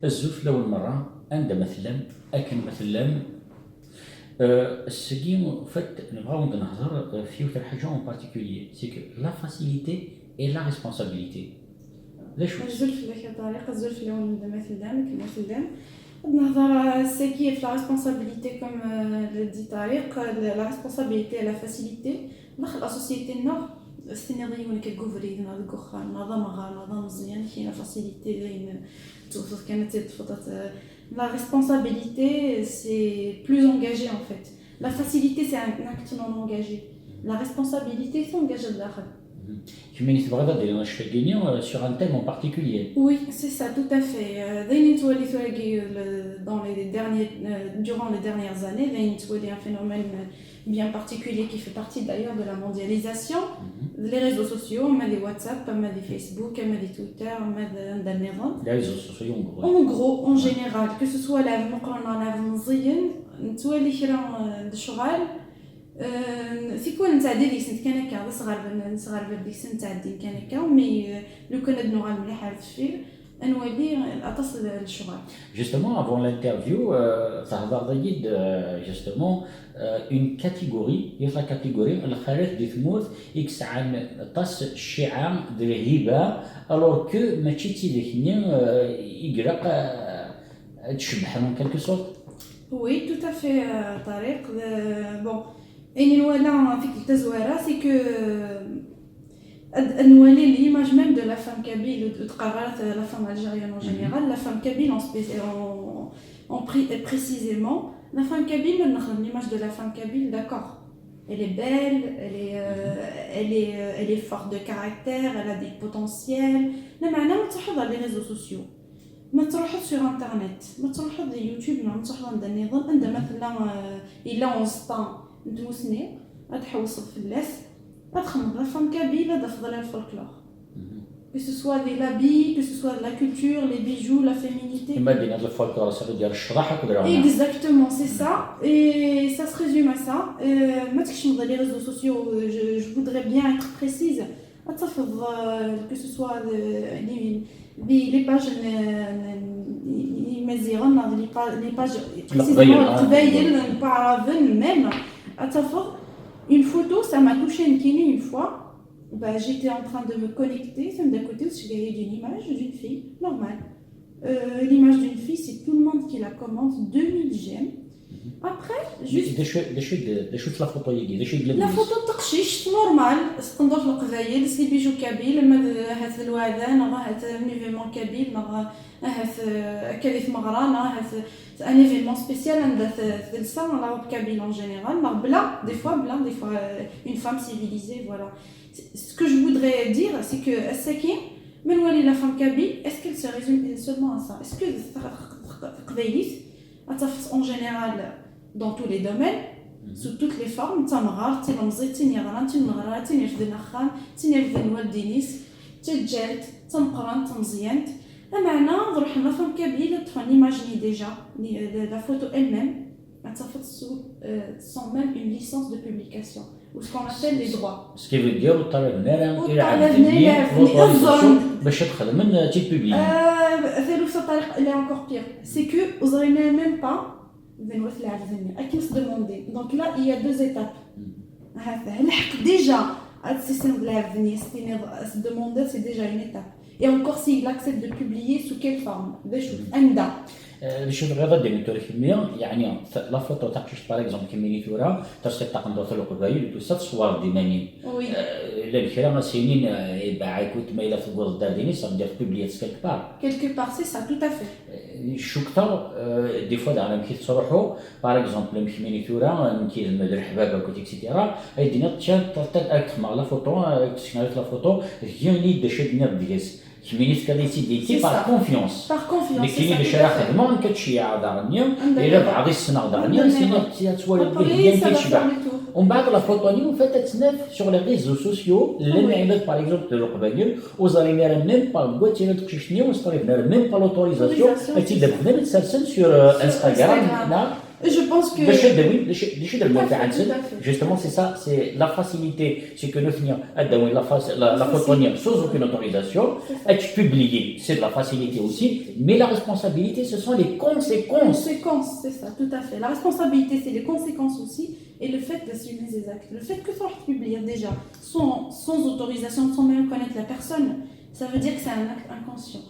الزوف لأول مرة عند مثلا أكن مثلا السقيم فات نبغاو نهضر في وثر حاجة اون بارتيكولير سي كو لا فاسيليتي اي لا ريسبونسابيليتي. ليش الزلف اللي كطريقة الزلف اللي هو مثل دام كما مثل دام نهضر ساكي في لا ريسبونسابيليتي كوم دي طريق لا ريسبونسابيليتي لا فاسيليتي داخل لا سوسيتي نو السيناريو كغوفري نهار كوخا نظام غا نظام مزيان كاينه فاسيليتي زين توصف كانت تفضل. La responsabilité, c'est plus engagé en fait. La facilité, c'est un acte non engagé. La responsabilité, c'est engagé de l'art. Tu ministre vraiment de sur un thème en particulier. Oui, c'est ça, tout à fait. Durant les dernières années, il y a un phénomène bien particulier qui fait partie d'ailleurs de la mondialisation. Les réseaux sociaux, les WhatsApp, les Facebook, les Twitter, les réseaux sociaux en gros, en général, que ce soit la في كون نتعدي لي سنت كان هكا صغار بدي سنت تعدي كان هكا مي لو كان ادنو غا مليح على التفكير انوالي اتصل للشغل. Justement, avant l'interview, ça va dire justement une catégorie, il y a la catégorie الخارج دي ثموث إكس عن تص الشعام ذي الهبة alors que ما تشتي ذي يقرق تشبح من quelque sorte. Oui, tout à fait, طارق. Bon, et نولا فيك التزويرة c'est que نولي l'image même de la femme kabyle وتقررت la femme algérienne en général, la femme kabyle précisément, la femme kabyle l'image de la femme kabyle, d'accord, elle est belle, elle est forte de caractère, elle a des potentiels, mais maintenant on تروح dans les réseaux sociaux, ما تروح sur internet, ما تروح dans YouTube, ما تروح dans des نظام عند مثلا إلا 11 ans ندوسني غتحوس في اللاس غتخمم لا فام كابيله تفضل الفولكلور que ce soit des l'habit, que ce soit la culture, les bijoux, la féminité. Imagine le folklore, ça veut dire الشرح كدرا. Exactement, c'est ça. Et ça se résume à ça. Moi, dans les réseaux sociaux, je voudrais bien être précise. Que ce soit les pages les pages précisément تبين بعرفن même. Une photo, ça m'a touché une fois. Bah, j'étais en train de me connecter, ça d'un côté où j'ai une image d'une fille normale. L'image d'une fille, c'est tout le monde qui la commente, 2000 j'aime. Après, juste la photo la photo تقشيش normal, تنضرب القبايل, سي بيجو كابيل, هات الوعدان, هات un événement كابيل, هات كذا مغران, هات un événement spécial عند ça dans la robe kabyle en général, des fois une femme civilisée, voilà. Ce que je voudrais dire, c'est que Sakin, même la femme kabyle, est-ce qu'elle se résume seulement à ça? Est-ce que en général, dans tous les domaines, sous toutes les formes, تنغار تنمزي تنيغران تنغرا تنيفدن أخان تنيفدن والدينيس تجلت تنقران تنزيانت. Maintenant, la femme kabyle, on imagine déjà la photo elle-même, sans même une licence de publication, ou ce qu'on appelle les droits. Ce qui veut dire que tu elle est encore pire. C'est que vous n'avez même pas à qui se demander. Donc là, il y a deux étapes. Déjà, se demander, c'est déjà une étape. Et encore s'il accepte de publier sous quelle forme? Des choses. شوف الغرض ديال التوريخية يعني لا فوتو تاع باغ اكزومبل كيما نيتورا تاع تقدر تلقى القبايل وتصات صور ديماني لا الكرا سنين باع كنت مايله في الغرض تاع ديني صافي دير بوبليات quelque part c'est ça tout à fait شو كثر دي فوا دعنا كي تصرحوا باغ اكزومبل كيما نيتورا نتي المدر حبابه كوت اكسيتيرا اي دينا تاع مع لا فوتو تشنالت لا فوتو هي دي شدنا بديس كمينيت كاليتي par confiance. Mais qui les chers demandent que tu as d'arnier et le بعض السنة d'arnier c'est تولد bien كيشبع. On بعد la photo ni on fait être sur les réseaux sociaux les معلومات par exemple de القبايل وزاري même pas le boîtier de تكشني وصاري même pas l'autorisation et tu devrais mettre ça sur Instagram là Je pense que باش يدوي ليش يدير Tout à الموال fait, تاع tout à نسل fait. justement c'est ça c'est la facilité c'est que نثنيا الدوي la photo sans aucune autorisation C'est ça. être publié c'est de la facilité aussi mais la responsabilité ce sont les conséquences. Conséquences, c'est ça, tout à fait. La responsabilité, c'est les conséquences aussi, et le fait d'assumer ses actes. Le fait que tu vas publier déjà sans autorisation, sans même connaître la personne, ça veut dire que c'est un acte inconscient.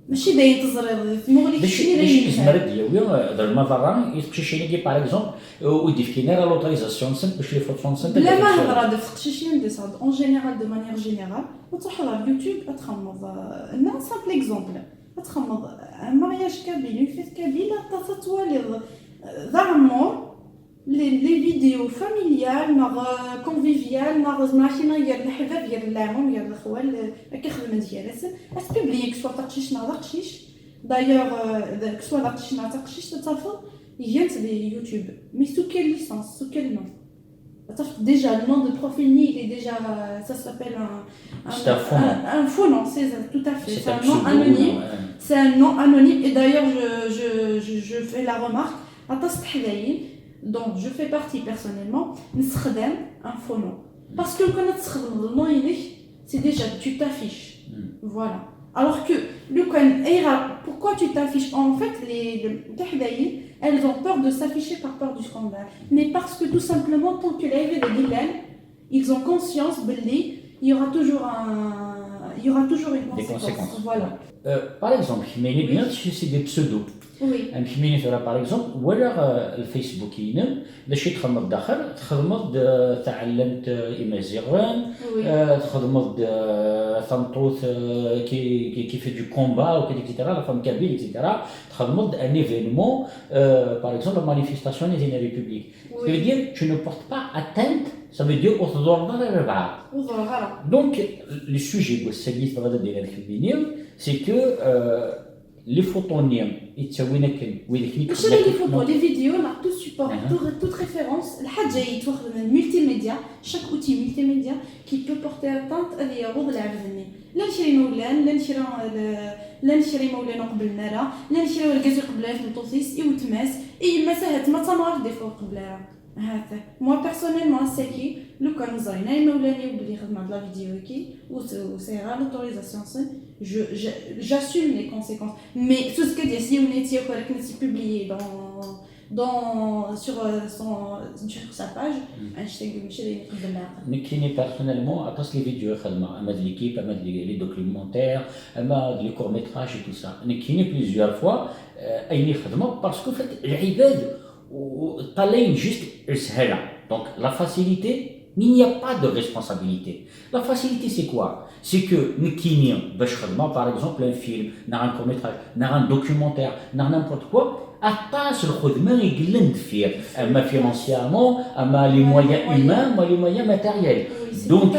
ماشي باين تزرير مغلق شي باش يزمر ديالو در المفران يتمشي شي نيجي باغ اكزومبل ويدير كينا لوطوريزاسيون سن باش لي فوتون سن بلا ما هضره دفق شي شي ندسها اون جينيرال دو مانيير جينيرال وتروح على اليوتيوب تخمض انا سامبل اكزومبل تخمض مارياج كابيل اون فيت كابيله تطوالي ضعمور لي فيديو فاميليال ناغ كونفيفيال ناغ ماشينا ديال الحباب ديال العموم ديال الاخوال كيخدم مزيان اس بوبليي كسوا تقشيش ناغ تقشيش دايوغ كسوا تقشيش ناغ تقشيش تتفضل يجيت لي يوتيوب مي سو كيل ليسانس سو كيل نون déjà le nom de profil il est déjà ça s'appelle un faux nom c'est ça, tout à fait c'est un nom anonyme c'est un nom anonyme et d'ailleurs je fais la remarque donc je fais partie personnellement نستخدم un faux nom parce que quand تستخدم le nom c'est déjà tu t'affiches voilà alors que le pourquoi tu t'affiches en fait les elles ont peur de s'afficher par peur du scandale mais parce que tout simplement tant que les ils ont conscience il y aura toujours une conséquence voilà par exemple mais bien c'est des pseudos oui نمشي مثلا باغ اكزومبل ولا الفيسبوك ينم باش تخدم داخل تخدم تعلمت امازيغان تخدم ثنطوث كيف دو كومبا او اكسيتيرا لا فام كابيل اكسيتيرا تخدم ان ايفينمون باغ اكزومبل مانيفيستاسيون ديال لا ريبوبليك ça veut dire tu ne portes pas atteinte ça veut dire وتضر الربعه donc le sujet والسليف هذا ديال الفيديو c'est que les photoniens يتساوينك ويديك ماشي لي فوتو لي فيديو لا تو سيبور toute référence الحاجه يتواخد من الملتي ميديا chaque outil multimédia qui peut porter atteinte هذه يغوض العبد لا نشري مولان لا نشري مولان قبلنا لا نشري الكازو قبلها في الطوسيس وتماس ما ساهت ما تنعرف دي فوا قبلها هذا moi personnellement ساكي لو كان زاينا مولاني وبلي خدمه هاد لا فيديو كي وسيرا لوتوريزاسيون j'assume les conséquences mais tout ce que dit si on était correct c'est publié sur sa page hashtag ماشي قبلنا نكيني بيرسونيلمون اطاس لي فيديو خدمه اما ليكيب اما لي دوكيومونتير اما لي كور ميتراج et tout ça نكيني بليزيور فوا اي خدمه باسكو فات العباد طالعين جوست سهله donc la facilité mais il n'y a pas de responsabilité. La facilité c'est quoi? C'est que نكيني باش خدمه par exemple un film, un court-métrage, un documentaire, n'importe quoi attache الخدمه يقلند فيه اما فينانسيامون اما لي مويان humains اما لي مويان ماتيريال donc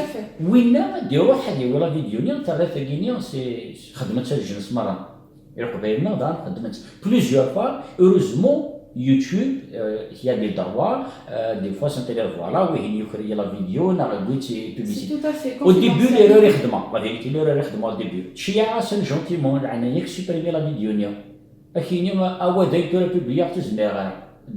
وين ديروا واحد ولا فيديو نيا ثلاثه غينيا سي خدمت الجنس مره يروحوا بايننا دار خدمت plusieurs fois heureusement YouTube, il y a des droits, des fois c'est dire voilà, oui, il y a la vidéo, on a le but c'est publicité. C'est tout à fait. Au début, l'erreur est de la vérité, l'erreur est de au début. Chia c'est gentiment, on a supprimé la vidéo, il y a un award que la publier tout ça.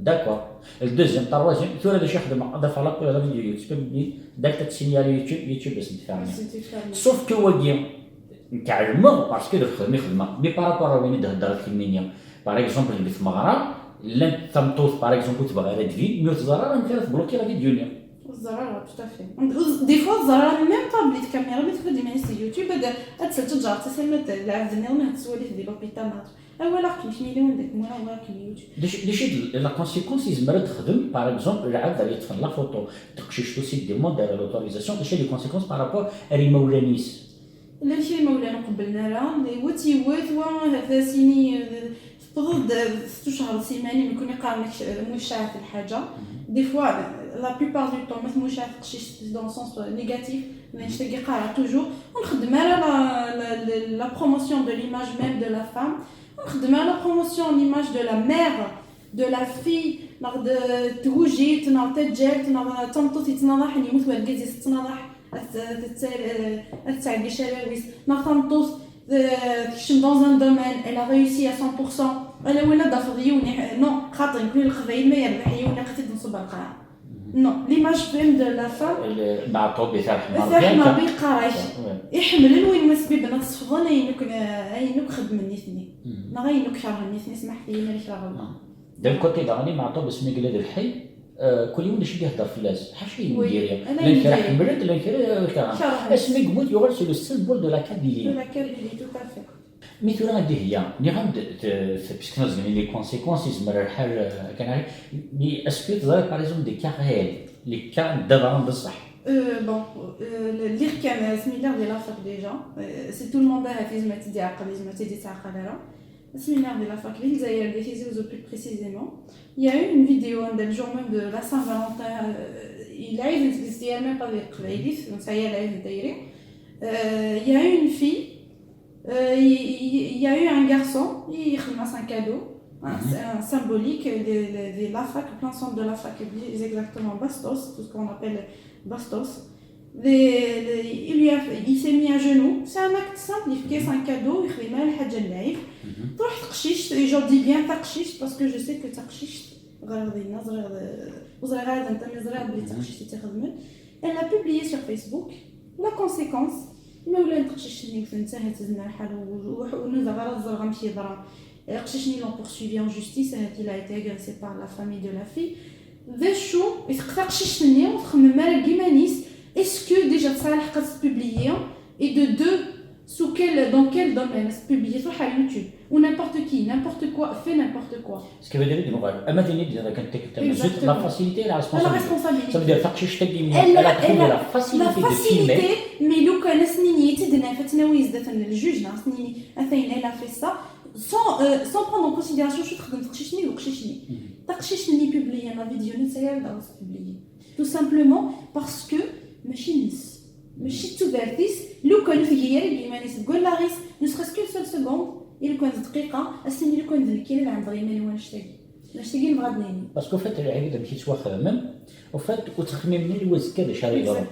D'accord. Le deuxième, troisième, tu as déjà خدمة هذا فلاك ولا vidéo, tu peux publier, dès que tu signales YouTube بس تفهمني. Sauf que وجيه نتعلمه parce que الخدمة خدمة. Mais par rapport à وين تهدر الكمية, par exemple اللي في مغرب لن تمطوط باغ اكزومبل تبغى غير تفي مي الزرار انت تبلوكي لا فيديو نيا الزرار تو افي دي فوا الزرار ميم طابليت كاميرا اللي تخدم من يوتيوب هذا تسجل جار تسمى العبدني ما تسولي في لوبيتال اولا كيف مليون داك مولا ولا اليوتيوب ديش لا كونسيكونس يزمر تخدم باغ اكزومبل العبد اللي يدخل لا فوتو تقشيش توسي ديمون دار لوتوريزاسيون ديش لي كونسيكونس بارابور اري مولانيس لا شي مولانا قبلنا راه هو تيوات وهذا سيني تفضل 6 شهر سيماني يكون يقارنك مشاع في الحاجه دي فوا لا بلوبار دو طون مثل مشاع تقشيش دون سونس نيجاتيف ماشي تلقى قارع توجور ونخدم على لا بروموسيون دو ليماج ميم دو لا فام ونخدم على لا بروموسيون ليماج دو لا مير دو لا في ناخذ توجي تناض تجال تناض تنطط تناضح يموت والكازي تناضح التعدي شراويس ناخذ تنطط dans un domaine elle a réussi à 100% انا وانا دافضيوني نو خاطر نكون الخفايل ما يربح يونا قتد نصب القاع نو ليماج فيم دو لا فام مع الطوب تاع الحمار ثاحنا بقراش يحمل وين مسبي بنا تصفضنا ينك خدمني ثني ما غينك شرهني ثني اسمح لي ما ليش راغب دا الكوتي داني مع طوب اسمي قلاد الحي كل يوم نشي يهضر في اللاز حاشي ندير لا نكره حمرت لا نكره اسمي قمت يغال سو لو سيمبول دو لا كابيلي دو لا كابيلي تو كافي مثلا هذه هي نعم باسكو نزل لي كونسيكونس يزمر الحال كان مي اسكو تظهر باريزون دي كا ريال لي كا دابا بصح بون اللي كان سميلار ديال لافاك ديجا سي تو الموند في زعما تدي عقل زعما تدي تعقل راه سميلار ديال لافاك اللي داير دي فيزيوز بلو بريسيزيمون il y a eu une vidéo le jour même de la Saint-Valentin il a eu spécial même pas avec Ladies donc ça y est elle d'ailleurs il y a eu une fille il y a eu un garçon il ramasse un cadeau un symbolique de la fac plein centre de la fac exactement Bastos tout ce qu'on appelle Bastos il s'est mis à genoux c'est un acte simple il fait un cadeau il fait mal حاجه العيب تروح تقشيش جو دي بيان تقشيش باسكو جو سي كو تقشيش غير دينا صغيره انت من صغيره بلي تقشيش تخدم elle a publié sur Facebook la conséquence ما ولا نتقشيشني كنت هتزنا الحال ونزا غير الزرغه مشي ضرا قشيشني لون poursuivi en justice il a été agressé par la famille de la fille ذا شو تقشيشني وتخمم مالك كيما نيس est-ce que déjà صالح قد publier et de deux dans quel domaine se publier sur YouTube ou n'importe qui n'importe quoi fait n'importe quoi ce qui veut dire que اما ديني ديال كانت لا فاسيليتي لا ريسبونسابيلتي ça veut dire تقشيش تدي elle a trouvé la facilité de filmer mais لو كان سنيني تدنا فتناويز دات الجوج ناس سنيني اثين elle a fait ça sans prendre en considération شو تخدم تقشيشني وقشيشني تقشيشني بوبليي لا فيديو نتايا داز بوبليي tout simplement parce que ماشي نس ماشي توبرتيس لو كان في هي اللي ما تقول لا غيس نسخس كل سول سكوند الا كانت دقيقه السني اللي كنت ذكي اللي عند غير ما نشتاقي نبغى دنيني باسكو فات العيد مشيت سوا خدمم وفات وتخممني الوز كذا شاري ضرب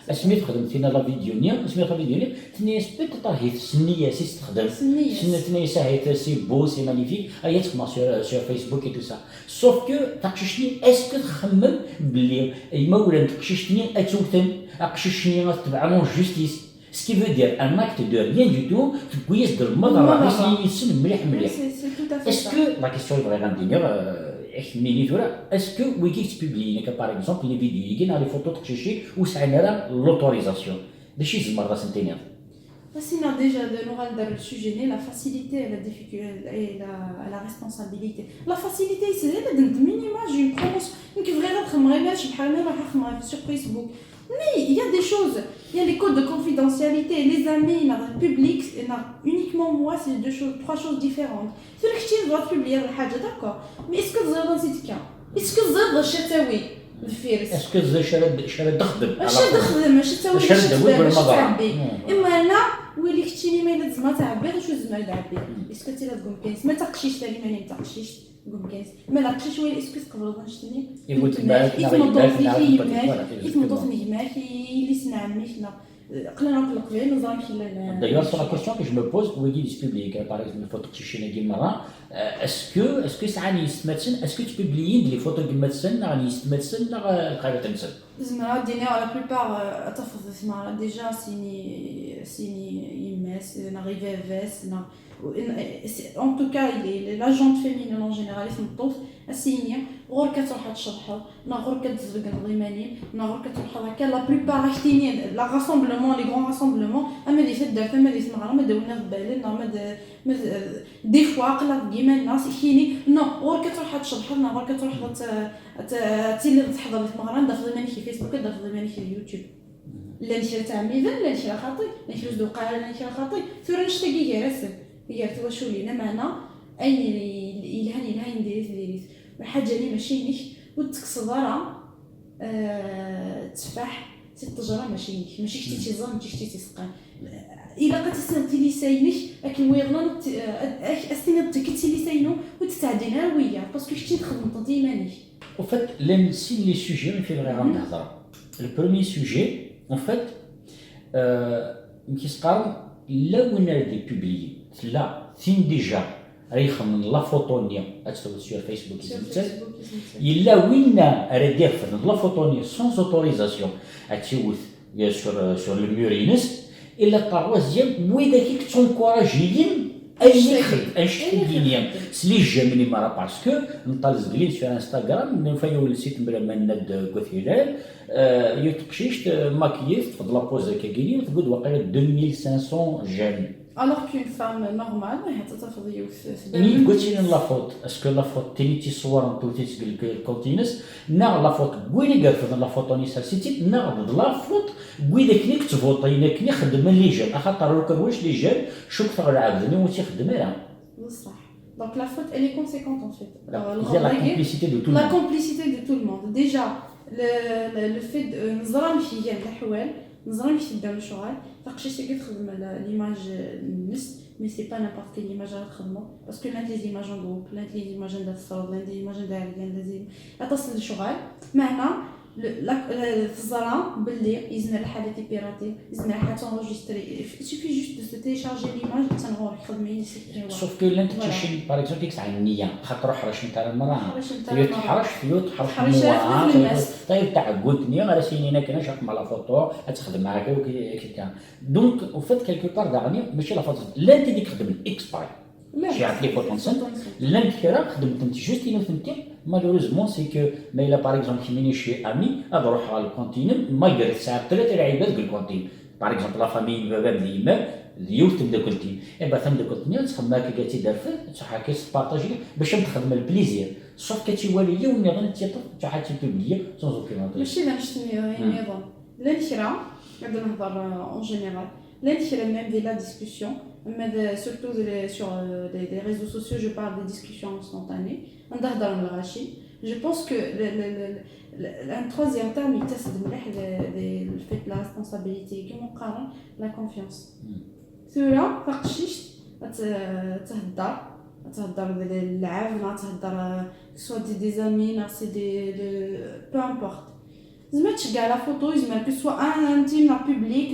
اسمي تخدم فينا لا فيديو اسمي لا فيديو تني سبيت طاهي السنيه سي تخدم سنه تني ساهي سي بو سي مانيفيك اي تخدم سور فيسبوك اي تو سا سوف كو تقششني اسكو تخمم بلي ما ولا تقششني اتوتن اقششني تبع جوستيس ce qui veut dire un acte de rien du tout تقويس در المضرة يسن مليح est-ce que la question est vraiment est-ce que Wikix publie par exemple les vidéos يجينا لي فوتو تقشيشي وسعنا لها l'autorisation داشي زعما راه سنتينير Sinon déjà de l'oral dans le sujet la facilité et la difficulté et la responsabilité la facilité c'est de minimum j'ai une promotion donc vraiment خمرينا شي بحال ما راح نخمر sur Facebook mais il y a des choses il y a les codes de confidentialité les amis le public uniquement moi c'est trois choses différentes sur que tu dois publier la حاجه d'accord mais est-ce que vous avez cette cas est-ce que vous avez شتاوي الفيروس اسكو شرد تخدم ماشي تاوي اما انا ولي كنتيني ما لازم تعبي واش لازم تعبي اسكو تي لا تقول كاينس ما تقشيش تاني ما تقشيش تقول كاينس ما نقشيش ولا اسكو تقبل نشتني يقول معاك يتمضوفني معاك اللي سنا عمي شنا قلنا نقلق غير نظام كي لا d'ailleurs sur la question que je me pose où il est public par exemple les photos تشيني كيما est-ce que ساعه يستمتسن est-ce que tu publies les photos كيما تسن راني يستمتسن لا قاعده تنسى زعما دينا لا بلوبار تفضل زعما ديجا سيني يماس ناريفي فيس en tout cas la gente féminine en général اسم الطوف السينيه غير كتروح تشرحوا غير كتزبق الغيماني غير كتروح هكا لا بلوبار اختيني لا راسومبلمون لي غون راسومبلمون اما دي فدار ما دي سمعنا ما داونا في بالنا ما دي فوا قلق كيما الناس يحيني غير كتروح تشرحوا غير كتروح تي تحضر لك مغران داخل ماني في فيسبوك داخل ماني في اليوتيوب لا نشري تاع ميزان لا نشري خاطي لا نشري زدوقه لا نشري خاطي ثورة نشتاقي غير راسل هي واش ولينا معنا اي الهاني نديريس حاجه اللي ماشي نيش وتكسر راه تفاح التجاره ماشي شتي تيزام شتي تسقان الا قتسنتي لي ساينش لكن ويغلان استنى تكتي لي ساينو وتتعدينا ويا باسكو شتي تخدم ديما en fait les sujets on fait vraiment نهضر le premier sujet en fait qui se parle là où on a des publiés là fin déjà راه يخمم لا فوتونيا اتسوى سير فيسبوك sur يزمتال Facebook الا وين راه دير في لا فوتونيا سون اوتوريزاسيون اتشوت سور لو مور ينس الا طروازيام ويدا كيك تونكوراجيين اي خدم اشتي دينيا سلي جامني مرة باسكو نطلز قليل في انستغرام نفيو السيت بلا ما ند كوثيلال يتقشيش ماكييت تفضل لابوز كاكيني وتقول واقيلا 2500 جام. alors qu'une femme normale حتى تفضل يوث ني قلتي لي لا فوت اسكو لا فوت تيني تصور انتو تيسقل الكونتينس نا لا فوت كويني قرفض لا فوتوني سالسيتي نا لا فوت كوي داك نيك تفوطي كني خدم اللي جاب خاطر لو كان واش اللي جاب شو كثر عبدني وتي خدم انا بصح. Donc la faute elle est conséquente en fait. Il y a la complicité de tout le monde. La complicité de tout le monde. Déjà le fait نظرة ماشي هي الحوال نظرة ماشي تبدا الشغل فقشي شي كتخدم ليماج الناس مي سي با نابورت كيل ايماج غتخدمو باسكو لان لي ايماج ان جروب لان لي ايماج ديال الصوت لان لي ايماج ديال لازم تصل للشغل معنا في الظلام باللي يزمر الحالة تي بيراتي يزمر حاجة تونجستري سوفي جوست دو تيشارجي ليماج تنغور يخدم يسكريوها سوف كو لان تشي باغ اكزومبل كيكس على النية خاطر حرش نتاع المرأة يتحرش طيب تاع قلت نية راه سينينا كنا شاف مع لا فوتو تخدم معاك وكذا دونك وفات كالكو بار داغني ماشي لا فوتو لا انت ديك خدم اكسباي شي عاد لي بوتونسيال لا انت كرا خدمت انت جوست انو فهمتي مالوريزمون سي كو ما الا باغ اكزومبل كيميني شي امي نروح على الكونتين ما يقدر ساعه 3 لعيبات في الكونتين باغ اكزومبل لا فامي بابا ديما اليوم تبدا كنتي ايبا تبدا كنتي تخدم معاك كاتي دارفه صح كي سبارطاجي باش تخدم البليزير صوف كتي والي يوم غير انت حاجه بوبليه سون اوكي ماشي لا نشتني النظام لا نشرا نبدا نهضر اون جينيرال لا نشرا ميم دي لا ديسكوسيون mais surtout sur les réseaux sociaux je parle des discussions instantanées نهضر الغاشي je pense que un troisième terme يتسد مليح le fait de la responsabilité كيما نقارن la confiance ثورة فقشيش تهضر اللعب تهضر سوا دي زامي سي دي peu importe زعما تشكع لا فوتو زعما كو سوا انتيم لا بوبليك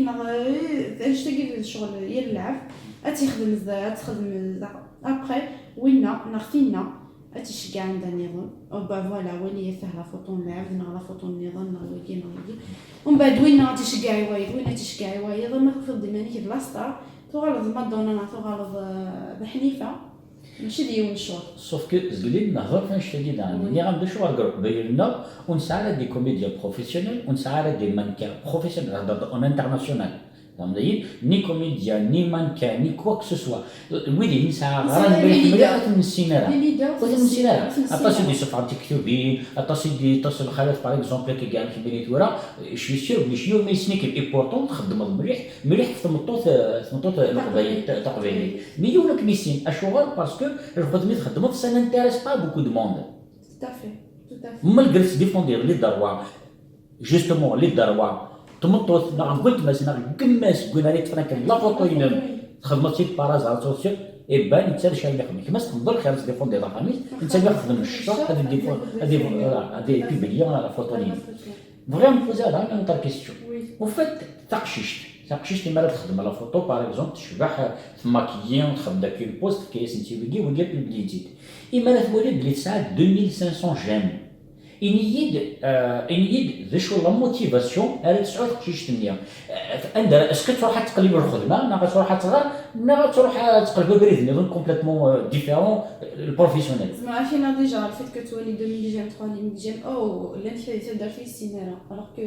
تشتاقي الشغل هي اللعب تخدم تخدم ابري وينا نخفينا تشكع عندها نظام او با فوالا ولي فيه لا فوتو نلعب لا فوتو نظام نويكي ومن بعد وينا تشكعي وايد وينا تشكعي وايد ما تفضل ديما نيك بلاصه تغلظ مادونا تغلظ بحنيفه ماشي ديون الشغل سوف كو زليل نهضر فاش تجي دعني ني غنبدا شو غنقرب بيننا ونسعى دي كوميديا بروفيسيونيل ونسعى دي مانكا بروفيسيونيل اون انترناسيونال فهمتي ني كوميديا ني مانكا ني كوا كو سوا ويلي نسعى غير بالحمله من السيناريو من السيناريو اطاسي دي صفات مكتوبين اطاسي دي تصل خالف باغ اكزومبل كي كاع كيبيني تورا شوي سير بلي شيو مي سنيك ايبورطون تخدم مليح في المطوط التقبيلي مي ولاك ميسين اشوغال باسكو الخدمه تخدموا في سان انتريس با بوكو دو موند تافي ما قلت ديفوندير لي دروا جوستومون لي دروا تمطوط قلت مثلا كماس قلنا لي تفرانك لا فوتو خدمتي بارازار سوسيال ايبان انت شي اللي خدمك ما تنظر خالص ديفوندي لا خميس انت اللي خدم الشطر هذه بيبليا لا فوتو فريمون بوزي هذا نطر كيستيون وفات تقشيشت مالا تخدم لا فوتو باغ اكزومبل تشبح ماكيين تخدم داك البوست كيس انت ويكي ويجي بليتيت اما لا تولي بلي تساعد 2500 جيم انيد ذا شو لا موتيفاسيون على تسعود تقشيشت النية اندر اسكو تروح تقلب الخدمه نا تروح تغير نا تروح تقلب بريد نظن كومبليتمون ديفيرون البروفيسيونيل زعما فينا ديجا الفيت كو تولي 2000 جيم 3000 جيم او لا تقدر في السيناريو الوغ كو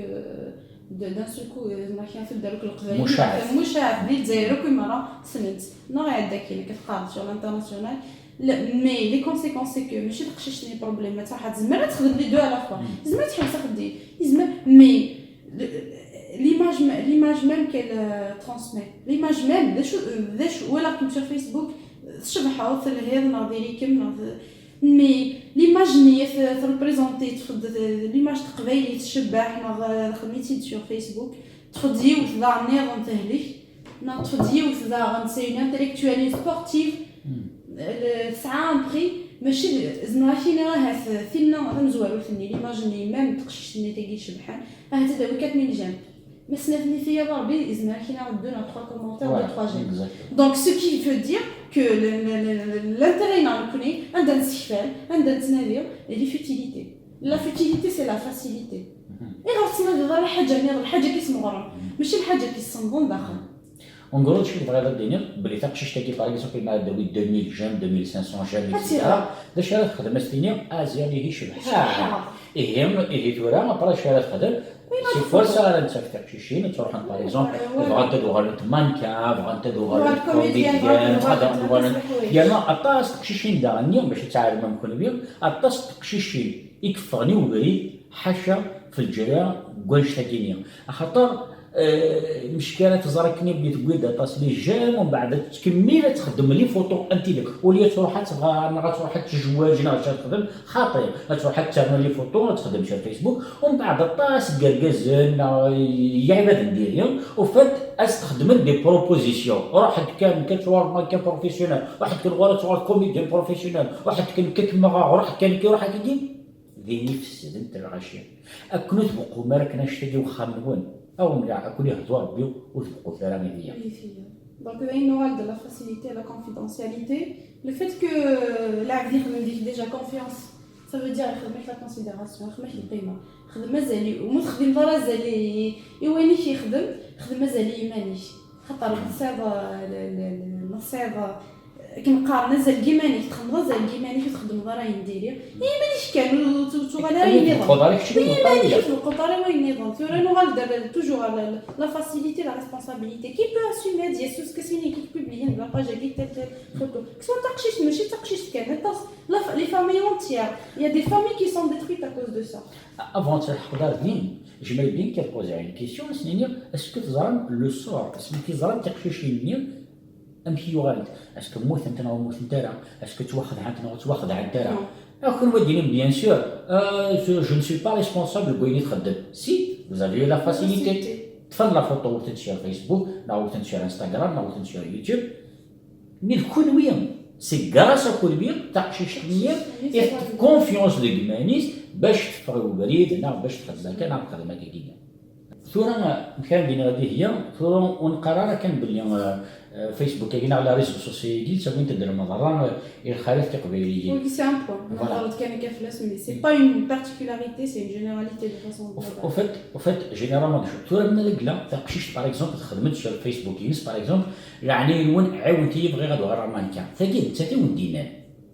دان سو كو زعما كاين تبدا لك القبايل مشاعر بلي تزايرك مرة سنت نغي عندك كتقاد شغل انترناسيونال لا مي لي كونسيكونس سي كو ماشي تقشيشني بروبليم تاع زعما تخدم لي دو على فوا زعما تحبس خدي زعما مي l'image même qu'elle transmet l'image même ذا شو ولا كنت في فيسبوك شبحه وصل هذا ناضي كم مي ليماج ني تريبريزونتي تفضل ليماج تقبايلي تشبح ناض خدمتي سور فيسبوك تفضي وتضع نظام تهلك نا تفضي وتضع غنسي انتليكتوالي سبورتيف ساعه بري ماشي زعما فينا راه فينا غنزوالو ثاني ليماج ني ميم تقششني تاكي شبحان راه تداوي 4000 جيم mais ce n'est pas Barbie, ils ont 2 à 3 commentaires de 3 j'aime. Exactement. Donc ce qui veut dire que l'intérêt dans le connaît, un d'un sifel, un d'un tnadir, et les futilités. La futilité c'est la facilité. Et alors c'est là la حاجة ناض الحاجة كيسمغرا ماشي الحاجة كيسنظن داخل. ونقولوا شي بغا هذا الدنيا بلي تاقشيش تاكي باغ اكزومبل مع دوي 2000 جام 2500 جام اكسيتيرا داش راه تخدم الدنيا ازياني هي شبح هي ثورا ما طراش راه تخدم سي فرصه انت تاقشيشين تروح باغ اكزومبل بغا تدوغ مانكا بغا تدوغ كوميديان هذا يلا اطاس تاقشيشين دانيا باش تعرف ما ممكن بهم اطاس تاقشيشين يكفغني وبري حاشا في الجرا قولش تاكينيا خاطر المشكله تزركني بديت تقول طاس لي جام ومن بعد تكمل تخدم لي فوتو انت لك وليت تروح تروح تجواج تخدم خاطر تروح تعمل لي فوتو تخدم في الفيسبوك ومن بعد طاس قرقزن يعبد نديرهم وفات استخدم دي بروبوزيسيون واحد كان كتصور ماركه بروفيسيونيل واحد كان غير تصور كوميديان بروفيسيونيل واحد كان كتمغا واحد كان كيروح كيدير ذي نفس انت الغاشيه اكنو تبقوا ما راكناش تجيو خامنون او نرجع اكل يهضوا ربي وتبقوا ثاني هي. Donc il y a une nouvelle de la facilité et la confidentialité. Le fait que l'avenir me dit déjà confiance, ça veut dire mettre la considération, mettre le paiement. خدمة زالي ومتخدم ضرا زالي يواني يخدم خدمة زالي يماني خاطر نصيب كنقارن زال كيماني تخدم زال كيماني تخدم ضرا ينديري مانيش كانوا تغلا ينظم مانيش القطاري وين ينظم فرانو غالدار توجور لا فاسيليتي لا ريسبونسابيلتي كي بو اسومي ديال سو سكسيني كي بوبليين لا باج كي تاع فوتو كسوا تاقشيش ماشي تاقشيش كان لي فامي اونتيير يا دي فامي كي سون ديترويت ا كوز دو سا. Avant de تقدر دين j'aimerais bien qu'elle pose une question c'est-à-dire est-ce que تزرم le sort est-ce que تزرم تقشيش لي ام هي غالط اسكو موت انت موت انت اسكو تواخذ عندنا تواخذ عندنا كل وديني بيان سور جو ne suis pas responsable بغيني تخدم سي vous avez la facilité تفن لا فوتو وتنشر فيسبوك او تنشر انستغرام او تنشر يوتيوب مي كل ويم سي غراس كل ويم تاعشيش ليا كونفيونس دو كمانيس باش تفرغ بريد انا باش تخدم كان خدمه كيكيا ثورا كان بين غادي هي ثورا ونقرر كان بلي فيسبوك كاين على ريزو سوسيالي تسوي تدير مضرة الخارج تقبيليين. Oui, c'est un point. Voilà. Mais c'est pas une particularité, c'est une généralité de façon globale. Au fait, généralement tu as من لا تقشيش par exemple خدمت في الفيسبوك ينس par exemple يعني وين عاونتي يبغي غادو غير مانكا فكيد انت ودينا.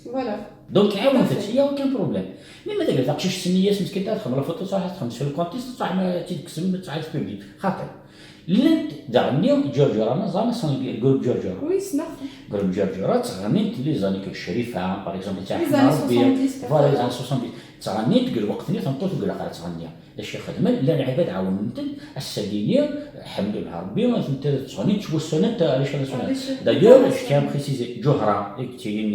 Voilà. دونك عاونتك هي وكان بروبليم. مي ماذا تقشيش سنيات مسكين تخدم لا فوتو صح تخدم في الكونتيست صح ما تكسب تعرف بيبليك خاطر لنت دعني جورجورا مازال صون الجروب جورجورا وي سمعت جروب جورجورا تغنيت لي زانيك الشريفه باغ اكزومبل تاع حنا فوالا لي زان 70 تغنيت قال وقتني تنطوط قال قرا تغني داش خدمه لا العباد عاونت السدينيه الحمد لله ربي انت تغني توسنت علاش انا دايور كان بريسيزي جوهره كتين